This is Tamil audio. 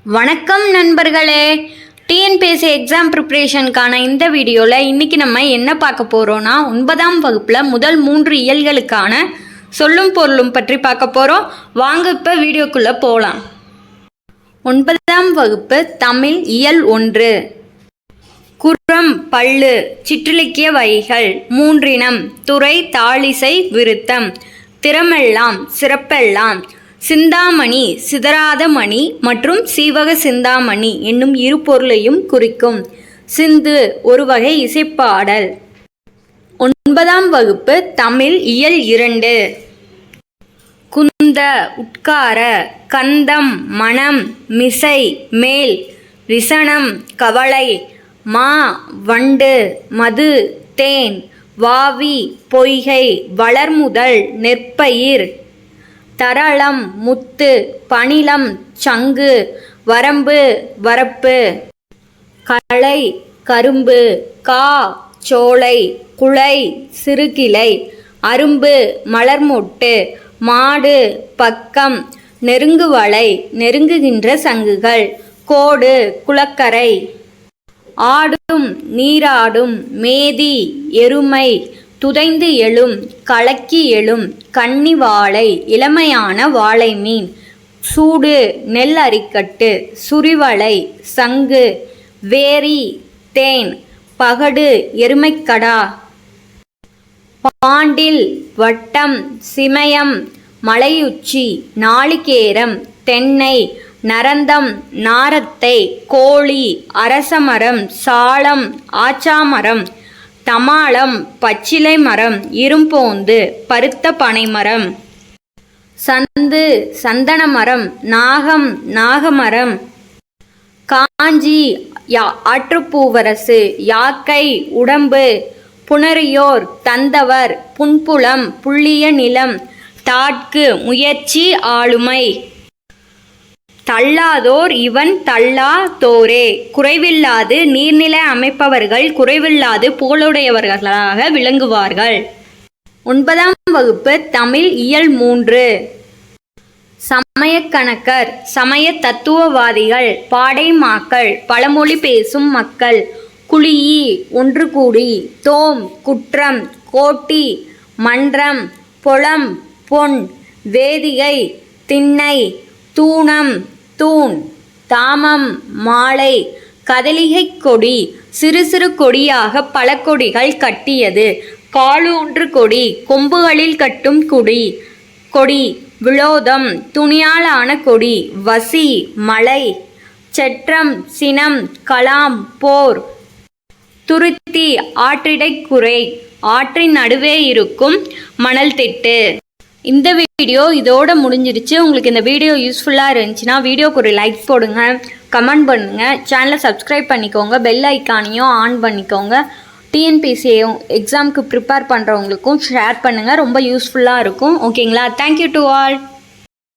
வணக்கம் நண்பர்களே, டிஎன்பிஎஸ்சி எக்ஸாம் ப்ரிப்ரேஷனுக்கான இந்த வீடியோவில் இன்றைக்கி நம்ம என்ன பார்க்க போகிறோன்னா 9ஆம் வகுப்பில் முதல் 3 இயல்களுக்கான சொல்லும் பொருளும் பற்றி பார்க்க போகிறோம். வாங்க இப்போ வீடியோக்குள்ளே போகலாம். 9ஆம் வகுப்பு தமிழ் இயல் 1. குறம் பள்ளு சிற்றிலக்கிய வகைகள் 3 இனம் துறை தாளிசை விருத்தம் திறமெல்லாம் சிறப்பெல்லாம் சிந்தாமணி சிதறாத மணி மற்றும் சீவக சிந்தாமணி என்னும் இரு பொருளையும் குறிக்கும். சிந்து ஒரு வகை இசைப்பாடல். 9ஆம் வகுப்பு தமிழ் இயல் 2. குந்த உட்கார கந்தம் மணம் மிசை மேல் ரிசனம் கவளை மா வண்டு மது தேன் வாவி பொய்கை வளர்முதல் நெற்பயிர் தரளம் முத்து பணிலம் சங்கு வரம்பு வரப்பு களை கரும்பு கா சோலை குலை சிறுகிளை அரும்பு மலர்மொட்டு மாடு பக்கம் நெருங்குவளை நெருங்குகின்ற சங்குகள் கோடு குளக்கரை ஆடும் நீராடும் மேதி எருமை துதைந்து எழும் கலக்கி எழும் கன்னி வாழை இளமையான வாழை மீன் சூடு நெல் அரிக்கட்டு சுரிவளை சங்கு வேரி தேன் பகடு எருமைக்கடா பாண்டில் வட்டம் சிமயம் மலையுச்சி நாளிகேரம் தென்னை நரந்தம் நாரத்தை கோழி அரசமரம் சாளம் ஆச்சாமரம் தமாளம் பச்சிலை மரம் இரும்போந்து பருத்த பனைமரம் சந்து சந்தன மரம் நாகம் நாகமரம் காஞ்சி ஆற்றுப்பூவரசு யாக்கை உடம்பு புணரியோர் தந்தவர் புன்புலம் புள்ளிய நிலம் தாட்கு முயற்சி ஆளுமை தள்ளாதோர் இவன் தள்ளா தோரே குறைவில்லாது நீர்நிலை அமைப்பவர்கள் குறைவில்லாது புகழுடையவர்களாக விளங்குவார்கள். 9ஆம் வகுப்பு தமிழ் இயல் 3. சமயக்கணக்கர் சமய தத்துவவாதிகள் பாடைமாக்கள் பழமொழி பேசும் மக்கள் குழியி ஒன்று கூடி தோம் குற்றம் கோட்டி மன்றம் பொலம் பொன் வேதிகை திண்ணை தூணம் தூண் தாமம் மாலை கதலிகை கொடி சிறு சிறு கொடியாக பல கொடிகள் கட்டியது காலூன்று கொடி கொம்புகளில் கட்டும் கொடி விலோதம் துணியாலான கொடி வசி மலை செற்றம் சினம் கலாம் போர் துருத்தி ஆற்றிடைக்குறை ஆற்றின் நடுவே இருக்கும் மணல் திட்டு. இந்த வீடியோ இதோட முடிஞ்சிருச்சு. உங்களுக்கு இந்த வீடியோ யூஸ்ஃபுல்லாக இருந்துச்சுன்னா வீடியோக்கு ஒரு லைக் போடுங்க, கமெண்ட் பண்ணுங்கள், சேனலை சப்ஸ்கிரைப் பண்ணிக்கோங்க, பெல் ஐக்கானையும் ஆன் பண்ணிக்கோங்க. டிஎன்பிஎஸ்சி எக்ஸாமுக்கு ப்ரிப்பேர் பண்ணுறவங்களுக்கும் ஷேர் பண்ணுங்கள், ரொம்ப யூஸ்ஃபுல்லாக இருக்கும். ஓகேங்களா? Thank you to all.